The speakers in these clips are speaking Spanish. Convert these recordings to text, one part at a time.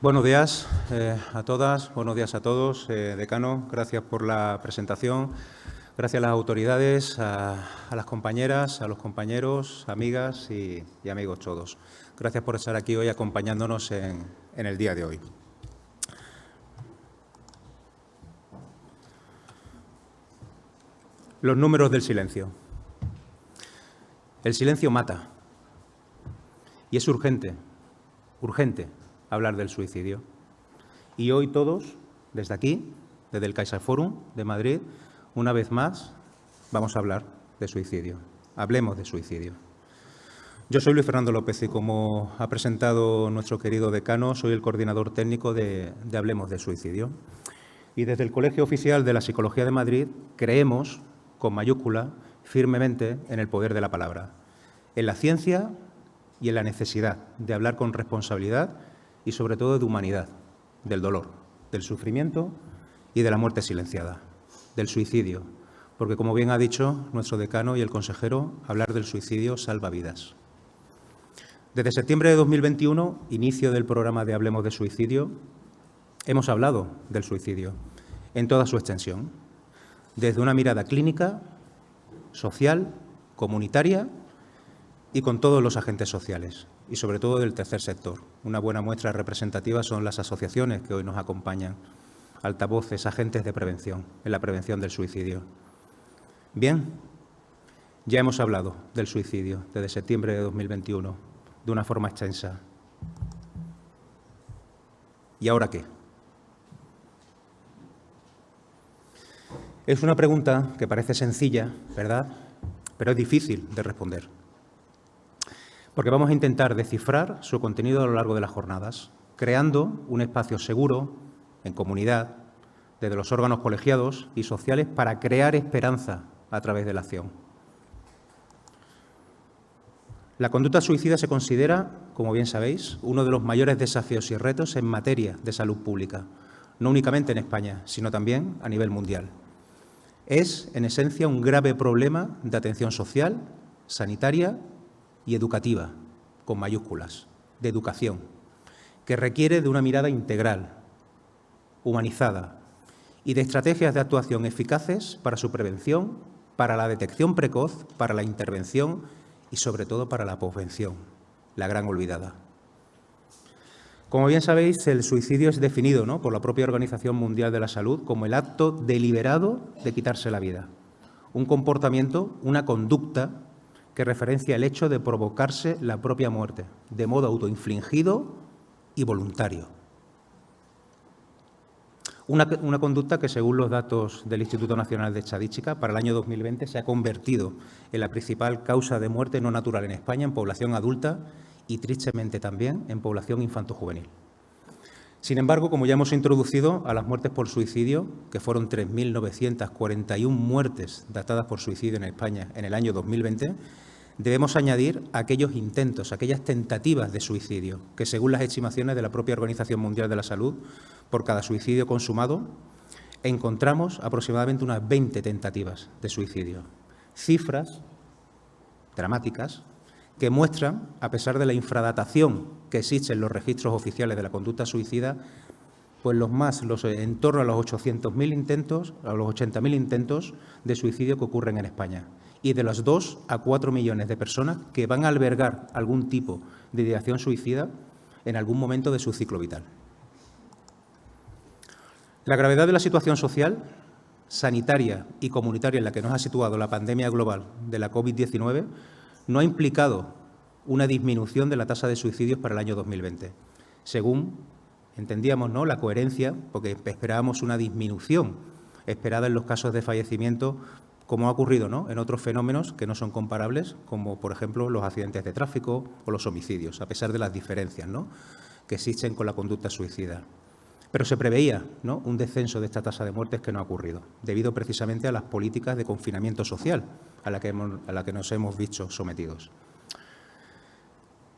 Buenos días a todas, buenos días a todos. Decano, gracias por la presentación. Gracias a las autoridades, a las compañeras, a los compañeros, amigas y amigos todos. Gracias por estar aquí hoy acompañándonos en el día de hoy. Los números del silencio. El silencio mata. Y es urgente hablar del suicidio. Y hoy todos, desde aquí, desde el CaixaForum de Madrid, una vez más vamos a hablar de suicidio. Hablemos de suicidio. Yo soy Luis Fernando López y, como ha presentado nuestro querido decano, soy el coordinador técnico de Hablemos de Suicidio. Y desde el Colegio Oficial de la Psicología de Madrid creemos, con mayúscula, firmemente en el poder de la palabra, en la ciencia y en la necesidad de hablar con responsabilidad y, sobre todo, de humanidad, del dolor, del sufrimiento y de la muerte silenciada, del suicidio, porque, como bien ha dicho nuestro decano y el consejero, hablar del suicidio salva vidas. Desde septiembre de 2021, inicio del programa de Hablemos de Suicidio, hemos hablado del suicidio en toda su extensión, desde una mirada clínica, social, comunitaria y con todos los agentes sociales, y sobre todo del tercer sector. Una buena muestra representativa son las asociaciones que hoy nos acompañan, altavoces, agentes de prevención, en la prevención del suicidio. Bien, ya hemos hablado del suicidio desde septiembre de 2021, de una forma extensa. ¿Y ahora qué? Es una pregunta que parece sencilla, ¿verdad?, pero es difícil de responder, porque vamos a intentar descifrar su contenido a lo largo de las jornadas, creando un espacio seguro, en comunidad, desde los órganos colegiados y sociales, para crear esperanza a través de la acción. La conducta suicida se considera, como bien sabéis, uno de los mayores desafíos y retos en materia de salud pública, no únicamente en España, sino también a nivel mundial. Es, en esencia, un grave problema de atención social, sanitaria y educativa, con mayúsculas, de educación, que requiere de una mirada integral, humanizada y de estrategias de actuación eficaces para su prevención, para la detección precoz, para la intervención y, sobre todo, para la posvención, la gran olvidada. Como bien sabéis, el suicidio es definido, ¿no?, por la propia Organización Mundial de la Salud como el acto deliberado de quitarse la vida, un comportamiento, una conducta que referencia el hecho de provocarse la propia muerte, de modo autoinfligido y voluntario. Una conducta que, según los datos del Instituto Nacional de Estadística, para el año 2020 se ha convertido en la principal causa de muerte no natural en España en población adulta y, tristemente, también en población infantojuvenil. Sin embargo, como ya hemos introducido, a las muertes por suicidio, que fueron 3.941 muertes datadas por suicidio en España en el año 2020, debemos añadir aquellos intentos, aquellas tentativas de suicidio, que, según las estimaciones de la propia Organización Mundial de la Salud, por cada suicidio consumado, encontramos aproximadamente unas 20 tentativas de suicidio. Cifras dramáticas que muestran, a pesar de la infradatación que existe en los registros oficiales de la conducta suicida, pues en torno a los 800.000 intentos, a los 80.000 intentos de suicidio que ocurren en España, y de los 2 a 4 millones de personas que van a albergar algún tipo de ideación suicida en algún momento de su ciclo vital. La gravedad de la situación social, sanitaria y comunitaria en la que nos ha situado la pandemia global de la COVID-19 no ha implicado una disminución de la tasa de suicidios para el año 2020, según entendíamos, ¿no?, la coherencia, porque esperábamos una disminución esperada en los casos de fallecimiento, como ha ocurrido, ¿no?, en otros fenómenos que no son comparables, como, por ejemplo, los accidentes de tráfico o los homicidios, a pesar de las diferencias, ¿no?, que existen con la conducta suicida. Pero se preveía, ¿no?, un descenso de esta tasa de muertes que no ha ocurrido, debido precisamente a las políticas de confinamiento social a la que nos hemos visto sometidos.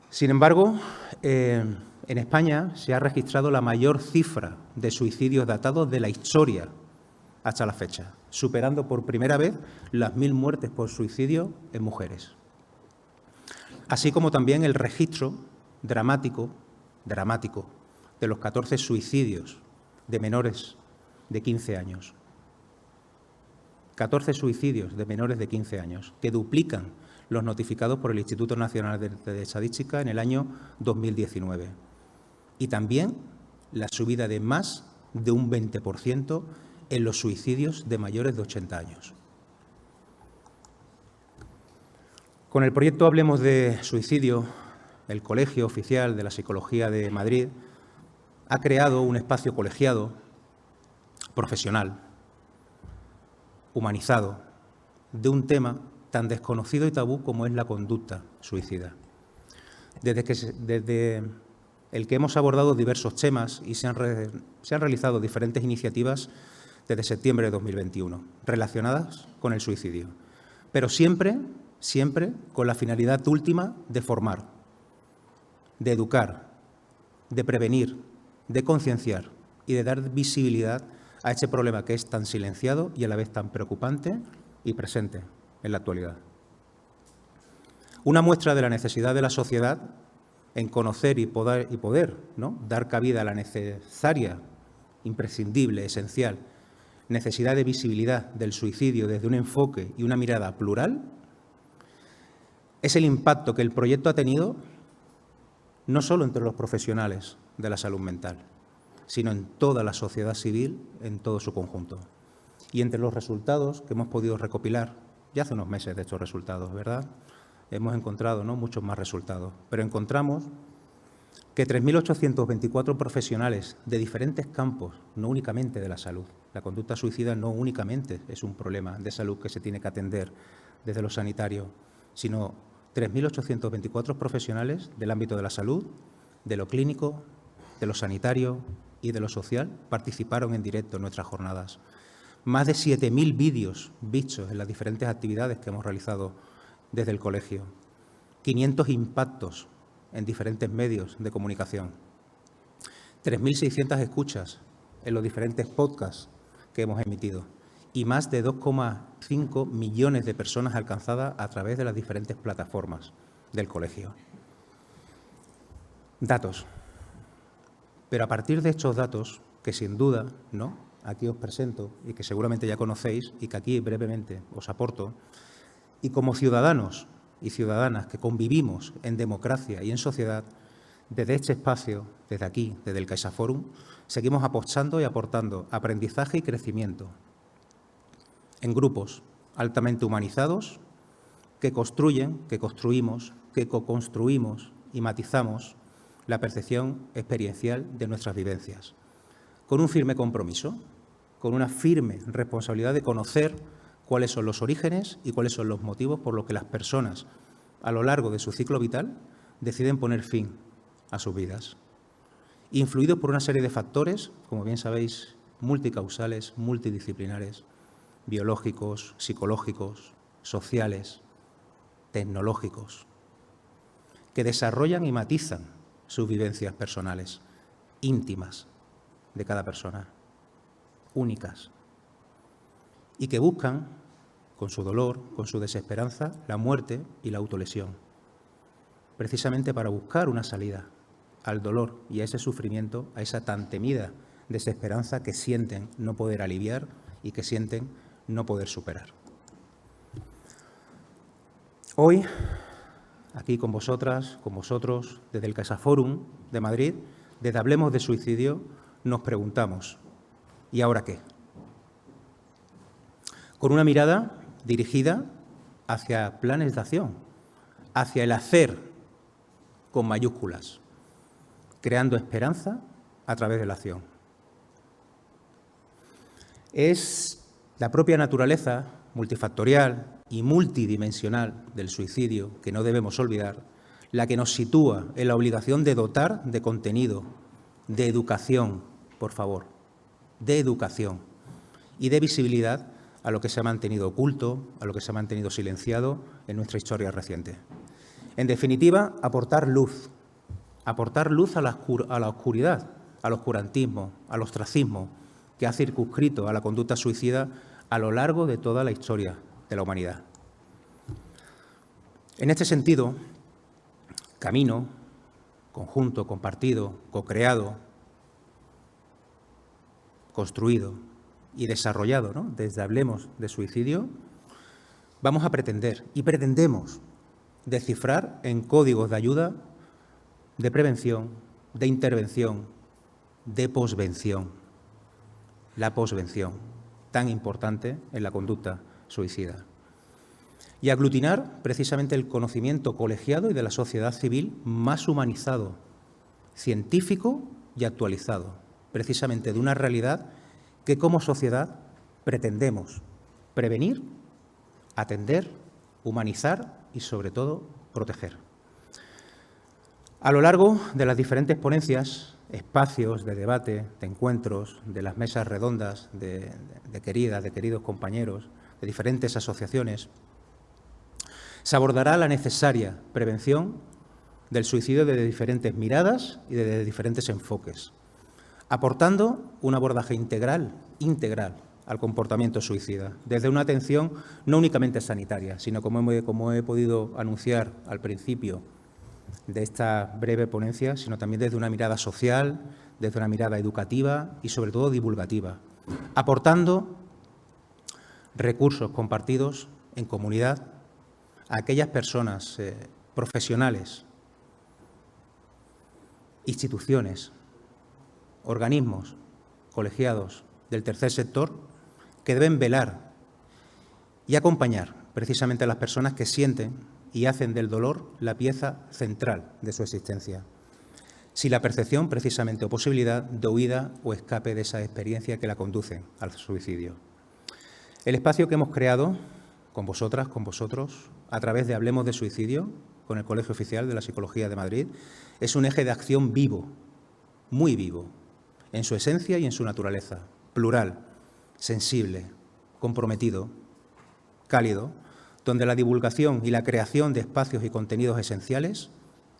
Sin embargo, en España se ha registrado la mayor cifra de suicidios datados de la historia hasta la fecha, superando por primera vez las 1.000 muertes por suicidio en mujeres. Así como también el registro dramático de los 14 suicidios de menores de 15 años. 14 suicidios de menores de 15 años, que duplican los notificados por el Instituto Nacional de Estadística en el año 2019. Y también la subida de más de un 20% en los suicidios de mayores de 80 años. Con el proyecto Hablemos de Suicidio, el Colegio Oficial de la Psicología de Madrid ha creado un espacio colegiado, profesional, humanizado, de un tema tan desconocido y tabú como es la conducta suicida. Desde el que hemos abordado diversos temas y se han realizado diferentes iniciativas desde septiembre de 2021 relacionadas con el suicidio, pero siempre con la finalidad última de formar, de educar, de prevenir, de concienciar y de dar visibilidad a este problema que es tan silenciado y a la vez tan preocupante y presente en la actualidad. Una muestra de la necesidad de la sociedad en conocer y poder, ¿no?, dar cabida a la necesaria, imprescindible, esencial necesidad de visibilidad del suicidio desde un enfoque y una mirada plural es el impacto que el proyecto ha tenido no solo entre los profesionales de la salud mental, sino en toda la sociedad civil en todo su conjunto. Y entre los resultados que hemos podido recopilar, ya hace unos meses de estos resultados, ¿verdad?, hemos encontrado, ¿no?, muchos más resultados, pero encontramos que 3.824 profesionales de diferentes campos, no únicamente de la salud. La conducta suicida no únicamente es un problema de salud que se tiene que atender desde lo sanitario, sino 3.824 profesionales del ámbito de la salud, de lo clínico, de lo sanitario y de lo social participaron en directo en nuestras jornadas. Más de 7.000 vídeos vistos en las diferentes actividades que hemos realizado desde el colegio. 500 impactos en diferentes medios de comunicación. 3.600 escuchas en los diferentes podcasts que hemos emitido y más de 2,5 millones de personas alcanzadas a través de las diferentes plataformas del colegio. Datos. Pero a partir de estos datos, que sin duda, ¿no?, aquí os presento y que seguramente ya conocéis y que aquí brevemente os aporto, y como ciudadanos y ciudadanas que convivimos en democracia y en sociedad, desde este espacio, desde aquí, desde el CaixaForum, seguimos apostando y aportando aprendizaje y crecimiento en grupos altamente humanizados que construyen, que construimos, que co-construimos y matizamos la percepción experiencial de nuestras vivencias, con un firme compromiso, con una firme responsabilidad de conocer cuáles son los orígenes y cuáles son los motivos por los que las personas, a lo largo de su ciclo vital, deciden poner fin a sus vidas, influidos por una serie de factores, como bien sabéis, multicausales, multidisciplinares, biológicos, psicológicos, sociales, tecnológicos, que desarrollan y matizan sus vivencias personales, íntimas de cada persona, únicas, y que buscan, con su dolor, con su desesperanza, la muerte y la autolesión, precisamente para buscar una salida al dolor y a ese sufrimiento, a esa tan temida desesperanza que sienten no poder aliviar y que sienten no poder superar. Hoy, aquí con vosotras, con vosotros, desde el CaixaForum de Madrid, desde Hablemos de Suicidio, nos preguntamos, ¿y ahora qué? Con una mirada dirigida hacia planes de acción, hacia el hacer con mayúsculas, creando esperanza a través de la acción. Es la propia naturaleza multifactorial y multidimensional del suicidio, que no debemos olvidar, la que nos sitúa en la obligación de dotar de contenido, de educación, por favor, de educación y de visibilidad a lo que se ha mantenido oculto, a lo que se ha mantenido silenciado en nuestra historia reciente. En definitiva, aportar luz a la oscuridad, al oscurantismo, al ostracismo que ha circunscrito a la conducta suicida a lo largo de toda la historia de la humanidad. En este sentido, camino, conjunto, compartido, co-creado construido y desarrollado, ¿no?, desde Hablemos de Suicidio, vamos a pretender y pretendemos descifrar en códigos de ayuda, de prevención, de intervención, de posvención. La posvención, tan importante en la conducta suicida. Y aglutinar precisamente el conocimiento colegiado y de la sociedad civil más humanizado, científico y actualizado, precisamente de una realidad que como sociedad pretendemos prevenir, atender, humanizar y, sobre todo, proteger. A lo largo de las diferentes ponencias, espacios de debate, de encuentros, de las mesas redondas de queridas, de queridos compañeros, de diferentes asociaciones, se abordará la necesaria prevención del suicidio desde diferentes miradas y desde diferentes enfoques, aportando un abordaje integral al comportamiento suicida, desde una atención no únicamente sanitaria, sino como he podido anunciar al principio de esta breve ponencia, sino también desde una mirada social, desde una mirada educativa y sobre todo divulgativa, aportando recursos compartidos en comunidad a aquellas personas profesionales, instituciones, organismos, colegiados del tercer sector que deben velar y acompañar precisamente a las personas que sienten y hacen del dolor la pieza central de su existencia, sin la percepción precisamente o posibilidad de huida o escape de esa experiencia que la conducen al suicidio. El espacio que hemos creado con vosotras, con vosotros, a través de Hablemos de Suicidio, con el Colegio Oficial de la Psicología de Madrid, es un eje de acción vivo, muy vivo, en su esencia y en su naturaleza, plural, sensible, comprometido, cálido, donde la divulgación y la creación de espacios y contenidos esenciales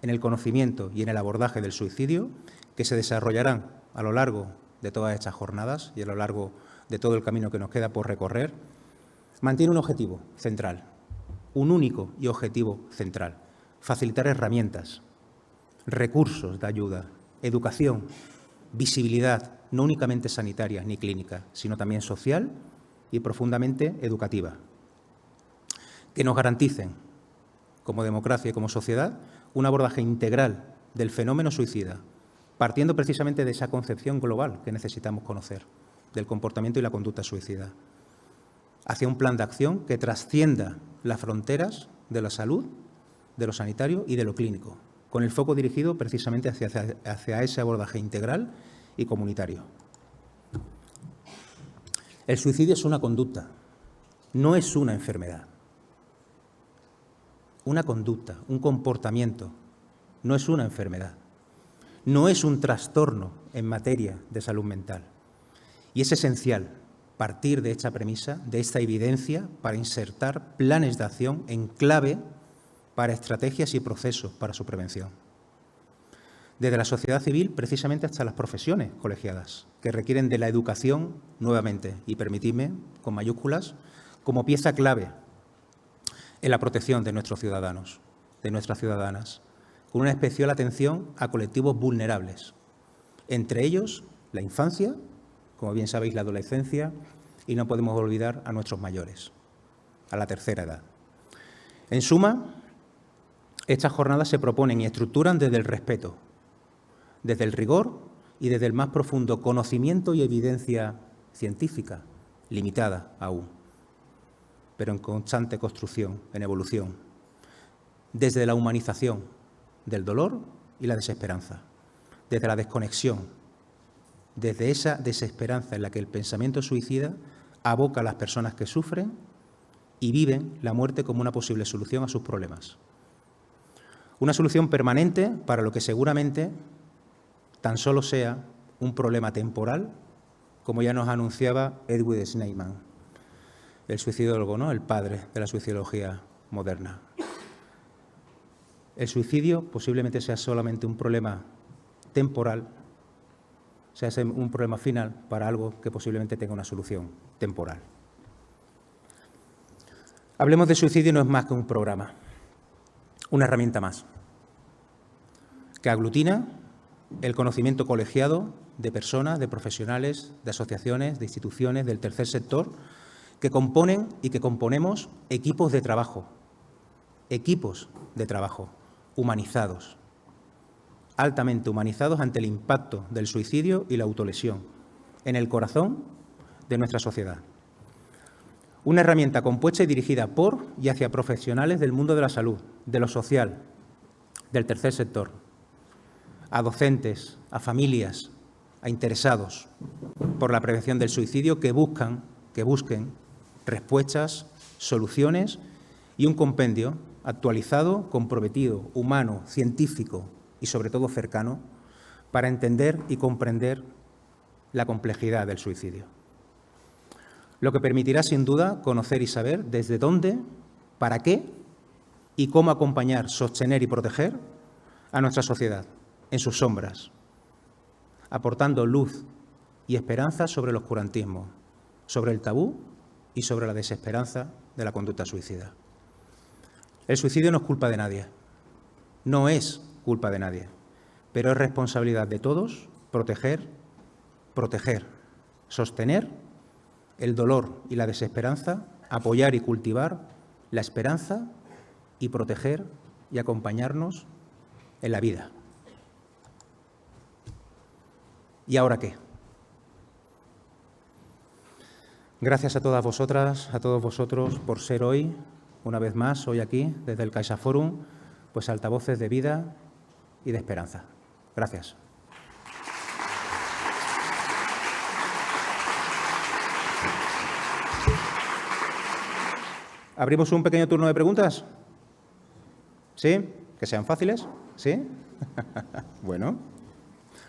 en el conocimiento y en el abordaje del suicidio, que se desarrollarán a lo largo de todas estas jornadas y a lo largo de todo el camino que nos queda por recorrer, mantiene un objetivo central, un único y objetivo central: facilitar herramientas, recursos de ayuda, educación, visibilidad, no únicamente sanitaria ni clínica, sino también social y profundamente educativa, que nos garanticen, como democracia y como sociedad, un abordaje integral del fenómeno suicida, partiendo precisamente de esa concepción global que necesitamos conocer del comportamiento y la conducta suicida, hacia un plan de acción que trascienda las fronteras de la salud, de lo sanitario y de lo clínico, con el foco dirigido precisamente hacia ese abordaje integral y comunitario. El suicidio es una conducta, no es una enfermedad. Una conducta, un comportamiento, no es una enfermedad. No es un trastorno en materia de salud mental. Y es esencial partir de esta premisa, de esta evidencia, para insertar planes de acción en clave para estrategias y procesos para su prevención. Desde la sociedad civil, precisamente hasta las profesiones colegiadas, que requieren de la educación, nuevamente, y permitidme, con mayúsculas, como pieza clave en la protección de nuestros ciudadanos, de nuestras ciudadanas, con una especial atención a colectivos vulnerables, entre ellos la infancia, como bien sabéis, la adolescencia, y no podemos olvidar a nuestros mayores, a la tercera edad. En suma, estas jornadas se proponen y estructuran desde el respeto, desde el rigor y desde el más profundo conocimiento y evidencia científica, limitada aún, pero en constante construcción, en evolución, desde la humanización del dolor y la desesperanza, desde la desconexión, desde esa desesperanza en la que el pensamiento suicida aboca a las personas que sufren y viven la muerte como una posible solución a sus problemas. Una solución permanente para lo que seguramente tan solo sea un problema temporal, como ya nos anunciaba Edwin Schneidman, el suicidólogo, ¿no?, el padre de la suicidología moderna. El suicidio posiblemente sea solamente un problema temporal, sea un problema final para algo que posiblemente tenga una solución temporal. Hablemos de Suicidio no es más que un programa, una herramienta más, que aglutina el conocimiento colegiado de personas, de profesionales, de asociaciones, de instituciones, del tercer sector, que componen y que componemos equipos de trabajo humanizados, altamente humanizados ante el impacto del suicidio y la autolesión en el corazón de nuestra sociedad. Una herramienta compuesta y dirigida por y hacia profesionales del mundo de la salud, de lo social, del tercer sector, a docentes, a familias, a interesados por la prevención del suicidio que busquen respuestas, soluciones y un compendio actualizado, comprometido, humano, científico y sobre todo cercano para entender y comprender la complejidad del suicidio. Lo que permitirá sin duda conocer y saber desde dónde, para qué y cómo acompañar, sostener y proteger a nuestra sociedad en sus sombras, aportando luz y esperanza sobre el oscurantismo, sobre el tabú y sobre la desesperanza de la conducta suicida. El suicidio no es culpa de nadie, no es culpa de nadie, pero es responsabilidad de todos proteger, sostener el dolor y la desesperanza, apoyar y cultivar la esperanza y proteger y acompañarnos en la vida. ¿Y ahora qué? Gracias a todas vosotras, a todos vosotros por ser hoy, una vez más, hoy aquí, desde el CaixaForum, pues altavoces de vida y de esperanza. Gracias. ¿Abrimos un pequeño turno de preguntas? ¿Sí? ¿Que sean fáciles? ¿Sí? Bueno,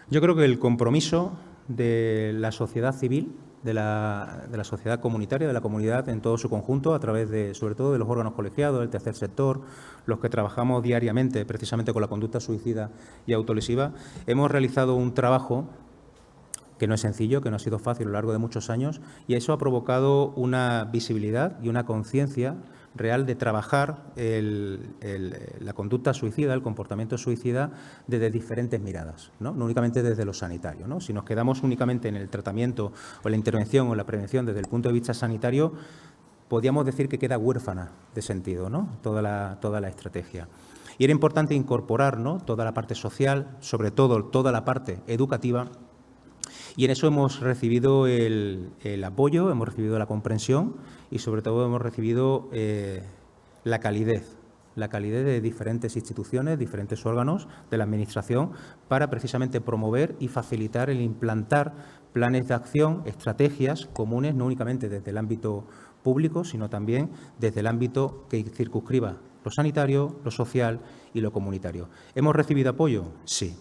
yo creo que el compromiso de la sociedad civil, de la sociedad comunitaria, de la comunidad en todo su conjunto, a través de, sobre todo, de los órganos colegiados, del tercer sector, los que trabajamos diariamente precisamente con la conducta suicida y autolesiva, hemos realizado un trabajo que no es sencillo, que no ha sido fácil a lo largo de muchos años, y eso ha provocado una visibilidad y una conciencia real de trabajar la conducta suicida, el comportamiento suicida, desde diferentes miradas, no únicamente desde lo sanitario, ¿no? Si nos quedamos únicamente en el tratamiento o la intervención o la prevención desde el punto de vista sanitario, podríamos decir que queda huérfana de sentido, ¿no? Toda la estrategia. Y era importante incorporar, ¿no?, toda la parte social, sobre todo toda la parte educativa. Y en eso hemos recibido el apoyo, hemos recibido la comprensión y, sobre todo, hemos recibido la calidez de diferentes instituciones, diferentes órganos de la Administración para precisamente promover y facilitar el implantar planes de acción, estrategias comunes, no únicamente desde el ámbito público, sino también desde el ámbito que circunscriba lo sanitario, lo social y lo comunitario. ¿Hemos recibido apoyo? Sí.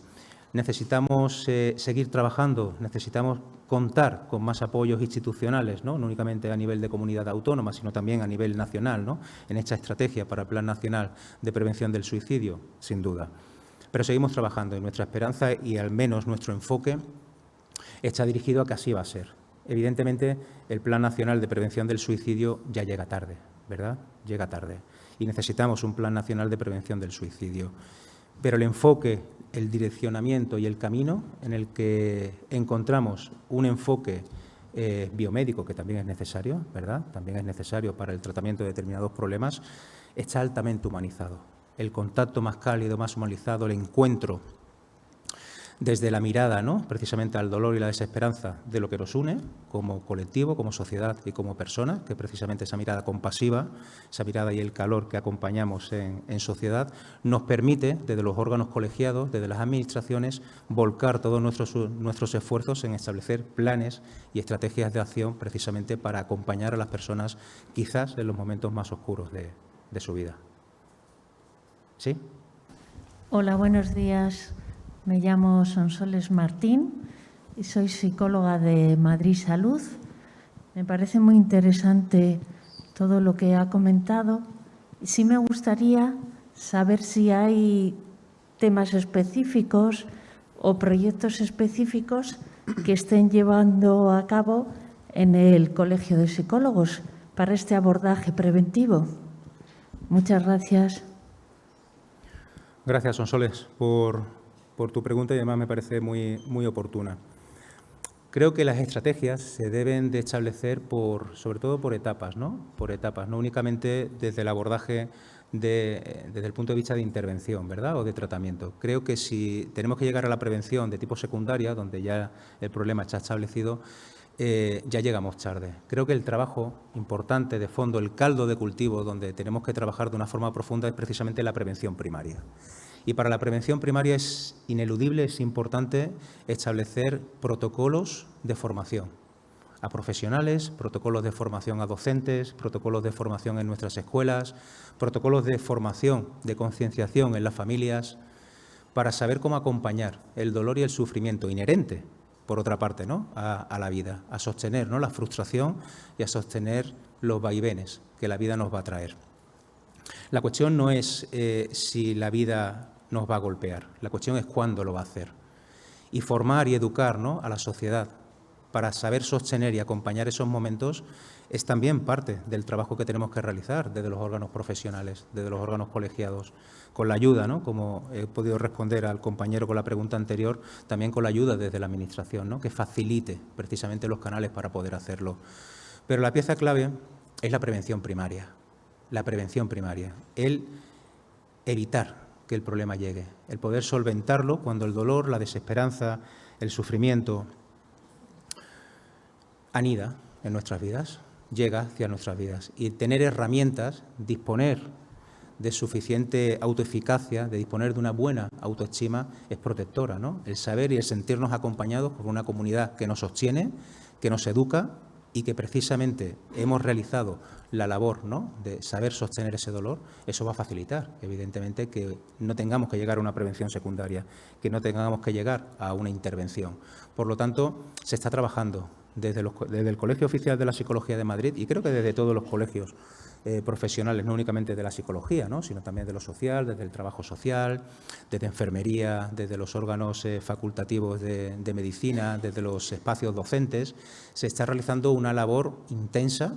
Necesitamos seguir trabajando, necesitamos contar con más apoyos institucionales, no únicamente a nivel de comunidad autónoma, sino también a nivel nacional, ¿no?, en esta estrategia para el Plan Nacional de Prevención del Suicidio, sin duda. Pero seguimos trabajando y nuestra esperanza y al menos nuestro enfoque está dirigido a que así va a ser. Evidentemente, el Plan Nacional de Prevención del Suicidio ya llega tarde, ¿verdad? Llega tarde. Y necesitamos un Plan Nacional de Prevención del Suicidio. Pero el enfoque, el direccionamiento y el camino en el que encontramos un enfoque biomédico, que también es necesario, ¿verdad? También es necesario para el tratamiento de determinados problemas, está altamente humanizado. El contacto más cálido, más humanizado, el encuentro desde la mirada, ¿no?, precisamente al dolor y la desesperanza de lo que nos une como colectivo, como sociedad y como personas, que precisamente esa mirada compasiva, esa mirada y el calor que acompañamos en sociedad, nos permite, desde los órganos colegiados, desde las administraciones, volcar todos nuestros esfuerzos en establecer planes y estrategias de acción precisamente para acompañar a las personas quizás en los momentos más oscuros de su vida. ¿Sí? Hola, buenos días. Me llamo Sonsoles Martín y soy psicóloga de Madrid Salud. Me parece muy interesante todo lo que ha comentado. Sí me gustaría saber si hay temas específicos o proyectos específicos que estén llevando a cabo en el Colegio de Psicólogos para este abordaje preventivo. Muchas gracias. Gracias, Sonsoles, por por tu pregunta y además me parece muy oportuna. Creo que las estrategias se deben de establecer sobre todo por etapas, ¿no? Por etapas, no únicamente desde el abordaje desde el punto de vista de intervención, ¿verdad? O de tratamiento. Creo que si tenemos que llegar a la prevención de tipo secundaria, donde ya el problema está establecido, ya llegamos tarde. Creo que el trabajo importante de fondo, el caldo de cultivo donde tenemos que trabajar de una forma profunda es precisamente la prevención primaria. Y para la prevención primaria es ineludible, es importante establecer protocolos de formación a profesionales, protocolos de formación a docentes, protocolos de formación en nuestras escuelas, protocolos de formación, de concienciación en las familias, para saber cómo acompañar el dolor y el sufrimiento inherente, por otra parte, ¿no?, a la vida, a sostener, ¿no?, la frustración y a sostener los vaivenes que la vida nos va a traer. La cuestión no es si la vida nos va a golpear, la cuestión es cuándo lo va a hacer. Y formar y educar, ¿no?, a la sociedad para saber sostener y acompañar esos momentos es también parte del trabajo que tenemos que realizar desde los órganos profesionales, desde los órganos colegiados, con la ayuda, ¿no?, como he podido responder al compañero con la pregunta anterior, también con la ayuda desde la Administración, ¿no?, que facilite precisamente los canales para poder hacerlo. Pero la pieza clave es la prevención primaria. La prevención primaria, el evitar que el problema llegue, el poder solventarlo cuando el dolor, la desesperanza, el sufrimiento anida en nuestras vidas, llega hacia nuestras vidas. Y tener herramientas, disponer de suficiente autoeficacia, de disponer de una buena autoestima, es protectora, ¿no? El saber y el sentirnos acompañados por una comunidad que nos sostiene, que nos educa y que precisamente hemos realizado la labor, ¿no?, de saber sostener ese dolor, eso va a facilitar, evidentemente, que no tengamos que llegar a una prevención secundaria, que no tengamos que llegar a una intervención. Por lo tanto, se está trabajando desde el Colegio Oficial de la Psicología de Madrid y creo que desde todos los colegios profesionales, no únicamente de la psicología, ¿no?, sino también de lo social, desde el trabajo social, desde enfermería, desde los órganos facultativos de medicina, desde los espacios docentes. Se está realizando una labor intensa,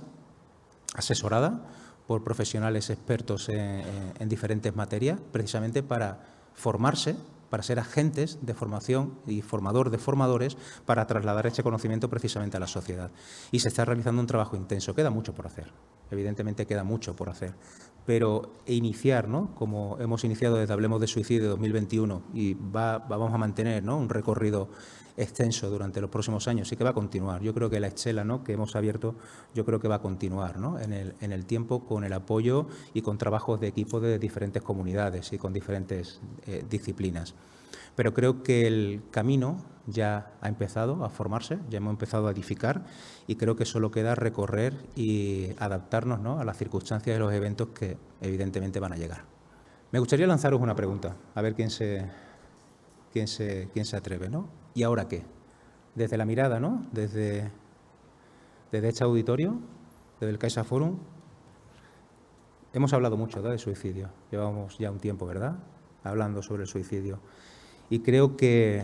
asesorada por profesionales expertos en diferentes materias, precisamente para formarse, para ser agentes de formación y formador de formadores para trasladar ese conocimiento precisamente a la sociedad. Y se está realizando un trabajo intenso. Queda mucho por hacer, evidentemente queda mucho por hacer, pero iniciar, ¿no?, como hemos iniciado desde Hablemos de Suicidio 2021 y vamos a mantener, ¿no?, un recorrido extenso durante los próximos años y que va a continuar. Yo creo que la estela, ¿no?, que hemos abierto, yo creo que va a continuar, ¿no?, en el tiempo, con el apoyo y con trabajos de equipo de diferentes comunidades y con diferentes disciplinas. Pero creo que el camino ya ha empezado a formarse, ya hemos empezado a edificar y creo que solo queda recorrer y adaptarnos, ¿no?, a las circunstancias de los eventos que evidentemente van a llegar. Me gustaría lanzaros una pregunta, a ver quién se atreve, ¿no? ¿Y ahora qué? Desde la mirada, ¿no?, desde este auditorio, desde el Caixa Forum, hemos hablado mucho, ¿no?, de suicidio. Llevamos ya un tiempo, ¿verdad?, hablando sobre el suicidio. Y creo que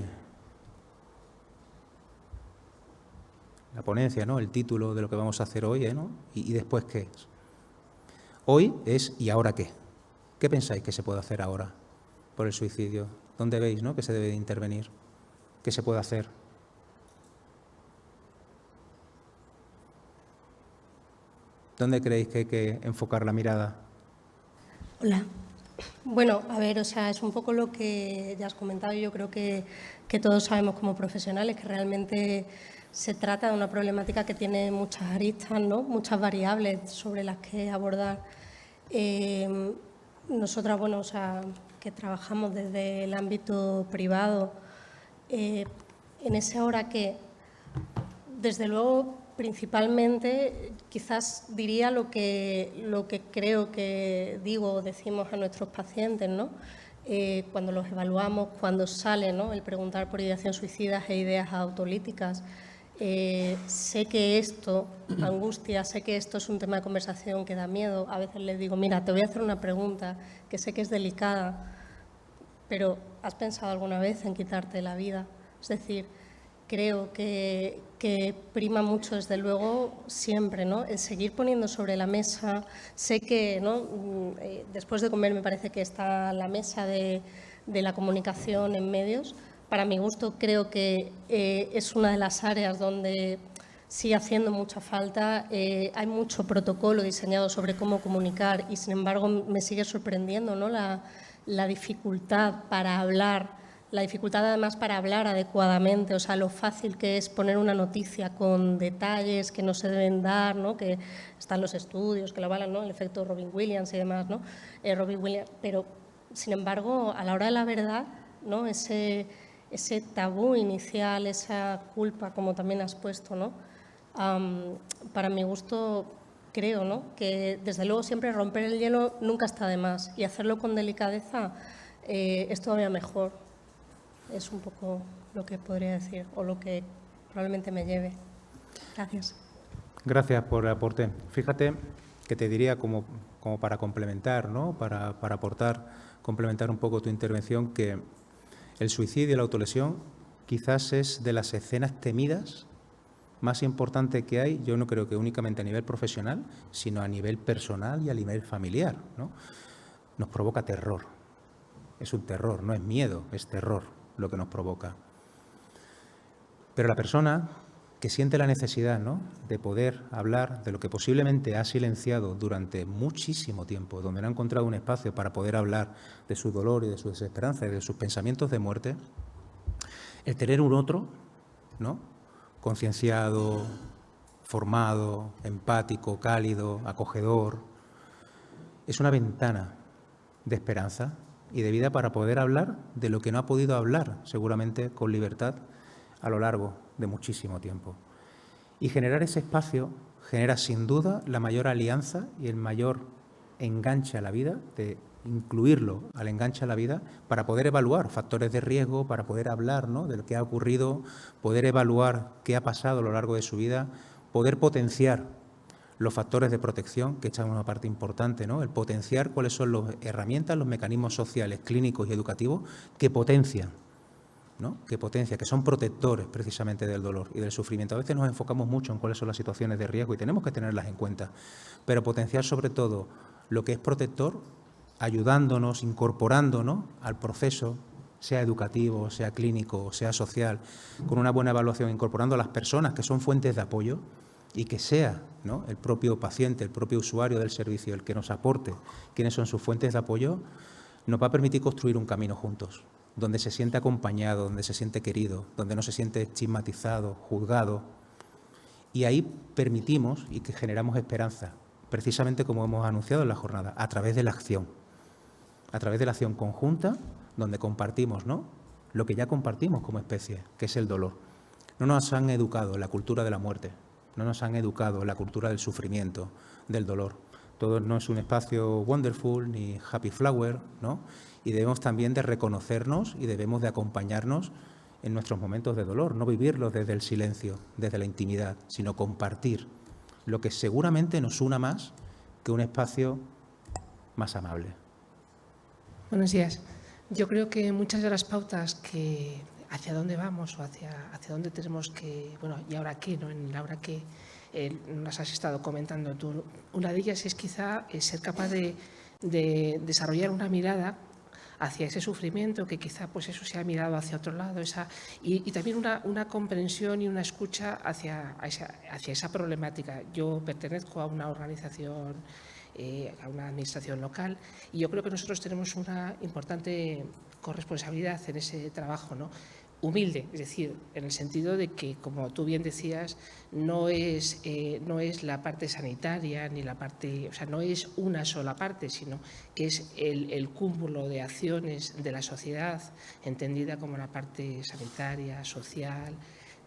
la ponencia, ¿no?, el título de lo que vamos a hacer hoy, ¿no?, ¿y después qué es? Hoy es ¿y ahora qué? ¿Qué pensáis que se puede hacer ahora por el suicidio? ¿Dónde veis, ¿no?, que se debe de intervenir? ¿Qué se puede hacer? ¿Dónde creéis que hay que enfocar la mirada? Hola. Bueno, a ver, o sea, es un poco lo que ya has comentado. Yo creo que todos sabemos como profesionales que realmente se trata de una problemática que tiene muchas aristas, ¿no?, muchas variables sobre las que abordar. Nosotras, bueno, o sea, que trabajamos desde el ámbito privado, en ese ahora que, desde luego, principalmente, quizás diría lo que creo que digo o decimos a nuestros pacientes, ¿no?, cuando los evaluamos, cuando sale, ¿no?, el preguntar por ideación suicidas e ideas autolíticas. Sé que esto angustia, sé que esto es un tema de conversación que da miedo. A veces les digo, mira, te voy a hacer una pregunta que sé que es delicada, pero ¿has pensado alguna vez en quitarte la vida? Es decir, creo que prima mucho, desde luego, siempre, ¿no?, el seguir poniendo sobre la mesa. Sé que, ¿no?, después de comer me parece que está la mesa de de la comunicación en medios. Para mi gusto, creo que es una de las áreas donde sigue haciendo mucha falta. Hay mucho protocolo diseñado sobre cómo comunicar y, sin embargo, me sigue sorprendiendo, ¿no?, la dificultad para hablar, la dificultad además para hablar adecuadamente, o sea, lo fácil que es poner una noticia con detalles que no se deben dar, ¿no?, que están los estudios que lo avalan, ¿no?, el efecto Robin Williams y demás, ¿no? Robin Williams, pero, sin embargo, a la hora de la verdad, ¿no?, ese tabú inicial, esa culpa, como también has puesto, ¿no?, para mi gusto, creo, ¿no?, que desde luego siempre romper el hielo nunca está de más, y hacerlo con delicadeza es todavía mejor. Es un poco lo que podría decir, o lo que probablemente me lleve. Gracias. Gracias por el aporte. Fíjate que te diría, como para complementar, ¿no?, para aportar, complementar un poco tu intervención, que el suicidio y la autolesión quizás es de las escenas temidas más importantes que hay. Yo no creo que únicamente a nivel profesional, sino a nivel personal y a nivel familiar, ¿no? Nos provoca terror. Es un terror, no es miedo, es terror lo que nos provoca. Pero la persona que siente la necesidad, ¿no?, de poder hablar de lo que posiblemente ha silenciado durante muchísimo tiempo, donde no ha encontrado un espacio para poder hablar de su dolor y de su desesperanza y de sus pensamientos de muerte, el tener un otro, ¿no?, concienciado, formado, empático, cálido, acogedor, es una ventana de esperanza y de vida para poder hablar de lo que no ha podido hablar, seguramente con libertad, a lo largo de muchísimo tiempo. Y generar ese espacio genera sin duda la mayor alianza y el mayor enganche a la vida, de incluirlo al enganche a la vida, para poder evaluar factores de riesgo, para poder hablar, ¿no?, de lo que ha ocurrido, poder evaluar qué ha pasado a lo largo de su vida, poder potenciar los factores de protección, que echan una parte importante, ¿no?, el potenciar cuáles son las herramientas, los mecanismos sociales, clínicos y educativos que potencian, ¿no?, que son protectores precisamente del dolor y del sufrimiento. A veces nos enfocamos mucho en cuáles son las situaciones de riesgo y tenemos que tenerlas en cuenta, pero potenciar sobre todo lo que es protector, ayudándonos, incorporándonos al proceso, sea educativo, sea clínico, sea social, con una buena evaluación, incorporando a las personas que son fuentes de apoyo, y que sea, ¿no?, el propio paciente, el propio usuario del servicio el que nos aporte quiénes son sus fuentes de apoyo, nos va a permitir construir un camino juntos, donde se siente acompañado, donde se siente querido, donde no se siente estigmatizado, juzgado. Y ahí permitimos y que generamos esperanza, precisamente como hemos anunciado en la jornada, a través de la acción conjunta, donde compartimos, ¿no?, lo que ya compartimos como especie, que es el dolor. No nos han educado en la cultura de la muerte, no nos han educado en la cultura del sufrimiento, del dolor. Todo no es un espacio wonderful ni happy flower, ¿no?, y debemos también de reconocernos y debemos de acompañarnos en nuestros momentos de dolor, no vivirlos desde el silencio, desde la intimidad, sino compartir lo que seguramente nos una más que un espacio más amable. Buenos días. Yo creo que muchas de las pautas que hacia dónde vamos o hacia dónde tenemos que, bueno, y ahora qué, ¿no?, en la hora que nos has estado comentando tú, una de ellas es quizá ser capaz de desarrollar una mirada hacia ese sufrimiento, que quizá pues eso se ha mirado hacia otro lado, y también una comprensión y una escucha hacia esa problemática. Yo pertenezco a una organización, a una administración local, y yo creo que nosotros tenemos una importante corresponsabilidad en ese trabajo, ¿no?, humilde, es decir, en el sentido de que, como tú bien decías, no es la parte sanitaria ni la parte, o sea, no es una sola parte, sino que es el cúmulo de acciones de la sociedad, entendida como la parte sanitaria, social,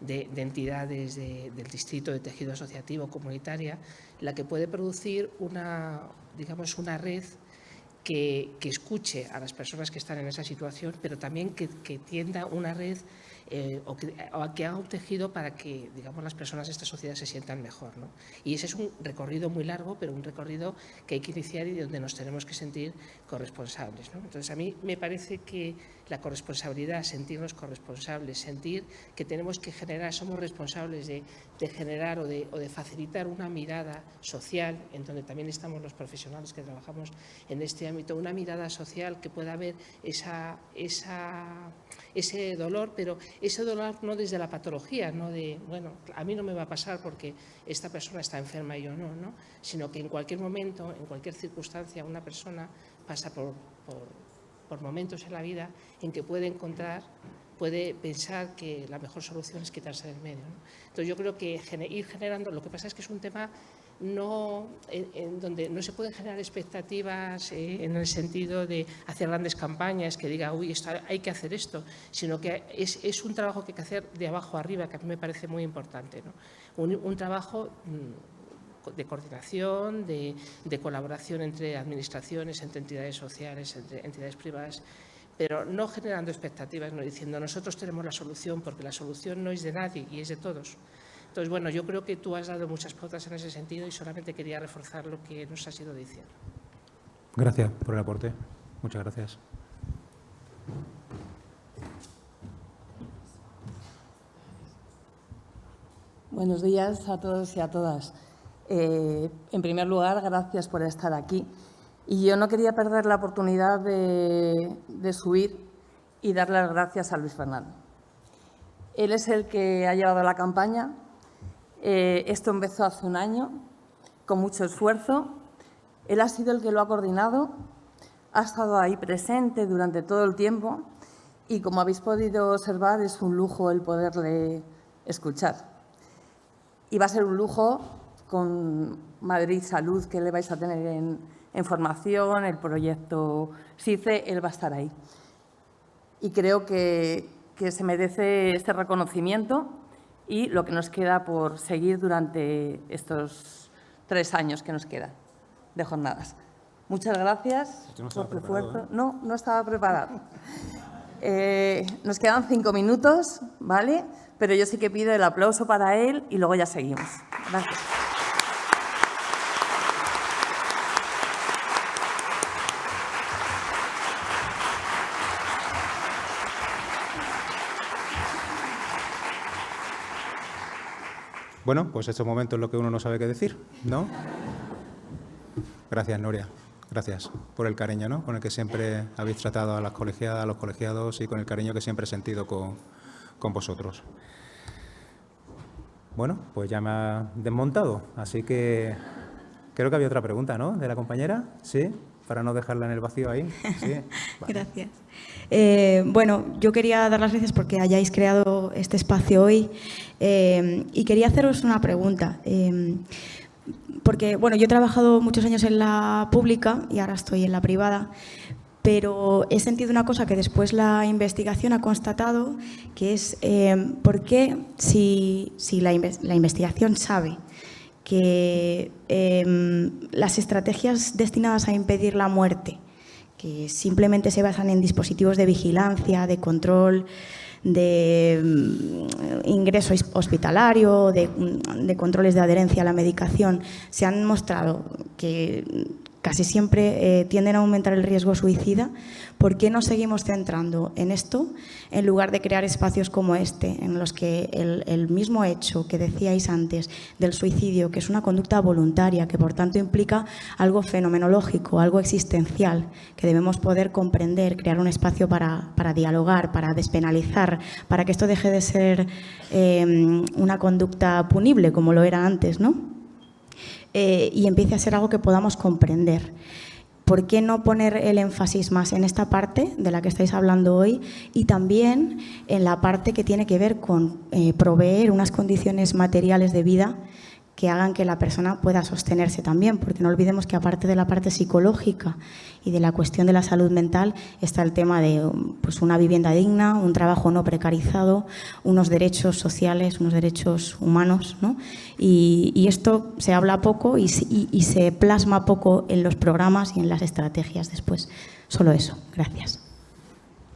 de entidades del distrito, de tejido asociativo, comunitaria, la que puede producir una red que escuche a las personas que están en esa situación, pero también que tienda una red o que haga un tejido para que, digamos, las personas de esta sociedad se sientan mejor, ¿no? Y ese es un recorrido muy largo, pero un recorrido que hay que iniciar y donde nos tenemos que sentir corresponsables, ¿no? Entonces, a mí me parece que la corresponsabilidad, sentirnos corresponsables, sentir que tenemos que generar, somos responsables de generar o de facilitar una mirada social, en donde también estamos los profesionales que trabajamos en este ámbito, una mirada social que pueda haber ese dolor, pero ese dolor no desde la patología, no de, bueno, a mí no me va a pasar porque esta persona está enferma y yo no, ¿no? Sino que en cualquier momento, en cualquier circunstancia, una persona pasa por momentos en la vida en que puede pensar que la mejor solución es quitarse del medio, ¿no? Entonces yo creo que ir generando, lo que pasa es que es un tema en donde no se pueden generar expectativas en el sentido de hacer grandes campañas que diga, uy, hay que hacer esto, sino que es un trabajo que hay que hacer de abajo arriba, que a mí me parece muy importante, ¿no? Un trabajo de coordinación, de colaboración entre administraciones, entre entidades sociales, entre entidades privadas, pero no generando expectativas, no diciendo nosotros tenemos la solución, porque la solución no es de nadie y es de todos. Entonces, bueno, yo creo que tú has dado muchas pautas en ese sentido y solamente quería reforzar lo que nos has ido diciendo. Gracias por el aporte. Muchas gracias. Buenos días a todos y a todas. En primer lugar, gracias por estar aquí. Y yo no quería perder la oportunidad de subir y dar las gracias a Luis Fernando. Él es el que ha llevado la campaña. Esto empezó hace un año, con mucho esfuerzo. Él ha sido el que lo ha coordinado, ha estado ahí presente durante todo el tiempo y, como habéis podido observar, es un lujo el poderle escuchar. Y va a ser un lujo con Madrid Salud, que le vais a tener en formación, el proyecto SICE, él va a estar ahí. Y creo que se merece este reconocimiento y lo que nos queda por seguir durante estos 3 años que nos quedan de jornadas. Muchas gracias por tu esfuerzo. No estaba preparado. Nos quedan 5 minutos, ¿vale? Pero yo sí que pido el aplauso para él y luego ya seguimos. Gracias. Bueno, pues estos momentos es lo que uno no sabe qué decir, ¿no? Gracias, Nuria. Gracias por el cariño, ¿no?, con el que siempre habéis tratado a las colegiadas, a los colegiados y con el cariño que siempre he sentido con vosotros. Bueno, pues ya me ha desmontado, así que creo que había otra pregunta, ¿no?, de la compañera, ¿sí?, para no dejarla en el vacío ahí. Sí. Vale. Gracias. Bueno, yo quería dar las gracias porque hayáis creado este espacio hoy y quería haceros una pregunta. Porque, bueno, yo he trabajado muchos años en la pública y ahora estoy en la privada, pero he sentido una cosa que después la investigación ha constatado, que es por qué si la investigación sabe que las estrategias destinadas a impedir la muerte, que simplemente se basan en dispositivos de vigilancia, de control, de ingreso hospitalario, de controles de adherencia a la medicación, se han mostrado que casi siempre tienden a aumentar el riesgo suicida. ¿Por qué nos seguimos centrando en esto en lugar de crear espacios como este, en los que el mismo hecho que decíais antes del suicidio, que es una conducta voluntaria, que por tanto implica algo fenomenológico, algo existencial, que debemos poder comprender, crear un espacio para dialogar, para despenalizar, para que esto deje de ser una conducta punible como lo era antes, ¿no? Y empiece a ser algo que podamos comprender? ¿Por qué no poner el énfasis más en esta parte de la que estáis hablando hoy y también en la parte que tiene que ver con proveer unas condiciones materiales de vida que hagan que la persona pueda sostenerse también? Porque no olvidemos que aparte de la parte psicológica y de la cuestión de la salud mental está el tema de pues, una vivienda digna, un trabajo no precarizado, unos derechos sociales, unos derechos humanos, ¿no? Y esto se habla poco y se plasma poco en los programas y en las estrategias después. Solo eso. Gracias.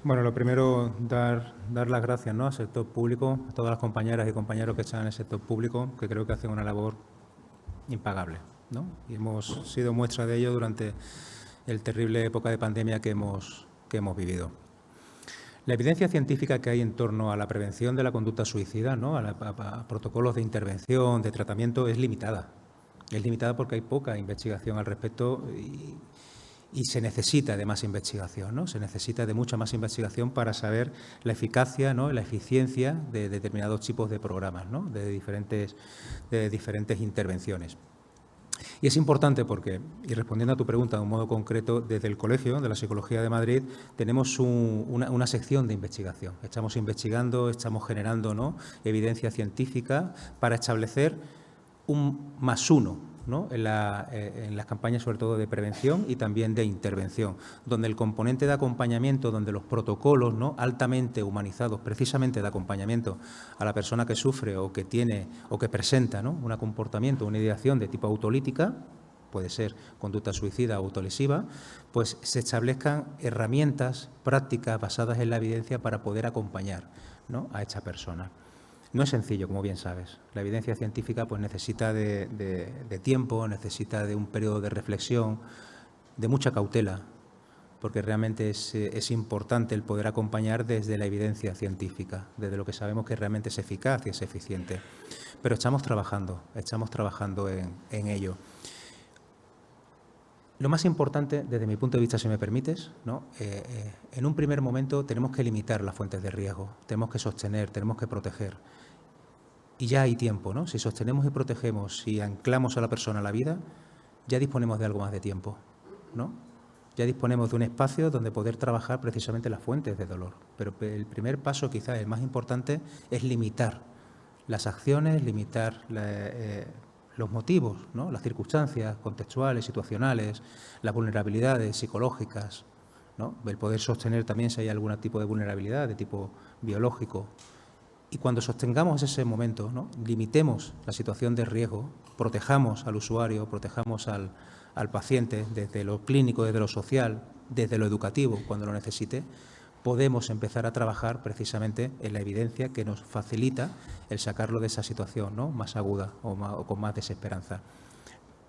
Bueno, lo primero, dar las gracias, ¿no?, al sector público, a todas las compañeras y compañeros que están en el sector público, que creo que hacen una labor impagable, ¿no? Y hemos sido muestra de ello durante el terrible época de pandemia que hemos vivido. La evidencia científica que hay en torno a la prevención de la conducta suicida, ¿no?, a protocolos de intervención, de tratamiento, es limitada. Es limitada porque hay poca investigación al respecto y se necesita de más investigación, ¿no? Se necesita de mucha más investigación para saber la eficacia, ¿no?, la eficiencia de determinados tipos de programas, ¿no?, de diferentes intervenciones. Y es importante porque, y respondiendo a tu pregunta de un modo concreto, desde el Colegio de la Psicología de Madrid tenemos una sección de investigación. Estamos investigando, estamos generando, ¿no?, evidencia científica para establecer un +1, ¿no?, en las campañas, sobre todo de prevención y también de intervención, donde el componente de acompañamiento, donde los protocolos, ¿no?, altamente humanizados, precisamente de acompañamiento a la persona que sufre o que tiene o que presenta, ¿no?, un comportamiento, una ideación de tipo autolítica, puede ser conducta suicida o autolesiva, pues se establezcan herramientas prácticas basadas en la evidencia para poder acompañar, ¿no?, a esta persona. No es sencillo, como bien sabes. La evidencia científica pues necesita de tiempo, necesita de un periodo de reflexión, de mucha cautela, porque realmente es importante el poder acompañar desde la evidencia científica, desde lo que sabemos que realmente es eficaz y es eficiente. Pero estamos trabajando en ello. Lo más importante, desde mi punto de vista, si me permites, ¿no?, en un primer momento tenemos que limitar las fuentes de riesgo, tenemos que sostener, tenemos que proteger. Y ya hay tiempo, ¿no? Si sostenemos y protegemos, si anclamos a la persona a la vida, ya disponemos de algo más de tiempo, ¿no? Ya disponemos de un espacio donde poder trabajar precisamente las fuentes de dolor. Pero el primer paso, quizás el más importante, es limitar las acciones, limitar los motivos, ¿no?, las circunstancias contextuales, situacionales, las vulnerabilidades psicológicas, ¿no?, el poder sostener también si hay algún tipo de vulnerabilidad de tipo biológico. Y cuando sostengamos ese momento, ¿no?, limitemos la situación de riesgo, protejamos al usuario, protejamos al paciente desde lo clínico, desde lo social, desde lo educativo, cuando lo necesite, podemos empezar a trabajar precisamente en la evidencia que nos facilita el sacarlo de esa situación, ¿no?, más aguda o con más desesperanza.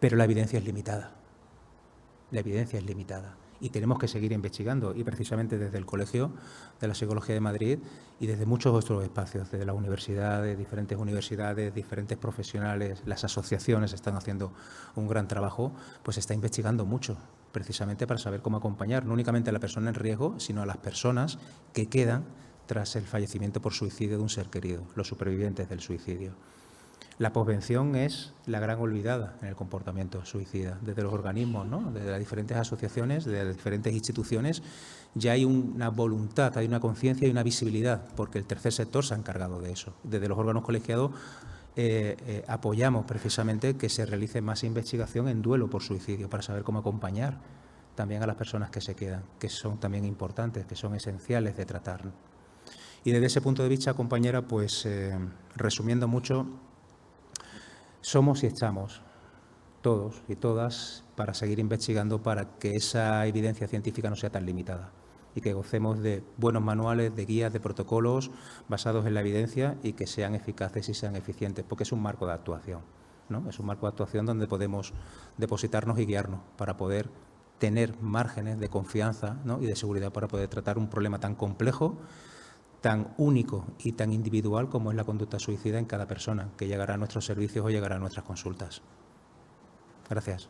Pero la evidencia es limitada. La evidencia es limitada. Y tenemos que seguir investigando, y precisamente desde el Colegio de la Psicología de Madrid y desde muchos otros espacios, desde las universidades, diferentes profesionales, las asociaciones están haciendo un gran trabajo, pues se está investigando mucho, precisamente para saber cómo acompañar no únicamente a la persona en riesgo, sino a las personas que quedan tras el fallecimiento por suicidio de un ser querido, los supervivientes del suicidio. La posvención es la gran olvidada en el comportamiento suicida. Desde los organismos, ¿no?, desde las diferentes asociaciones, desde las diferentes instituciones, ya hay una voluntad, hay una conciencia y una visibilidad, porque el tercer sector se ha encargado de eso. Desde los órganos colegiados apoyamos precisamente que se realice más investigación en duelo por suicidio, para saber cómo acompañar también a las personas que se quedan, que son también importantes, que son esenciales de tratar. Y desde ese punto de vista, compañera, pues resumiendo mucho, somos y estamos todos y todas para seguir investigando para que esa evidencia científica no sea tan limitada y que gocemos de buenos manuales, de guías, de protocolos basados en la evidencia y que sean eficaces y sean eficientes, porque es un marco de actuación, ¿no? Es un marco de actuación donde podemos depositarnos y guiarnos para poder tener márgenes de confianza, ¿no?, y de seguridad para poder tratar un problema tan complejo, tan único y tan individual como es la conducta suicida en cada persona que llegará a nuestros servicios o llegará a nuestras consultas. Gracias.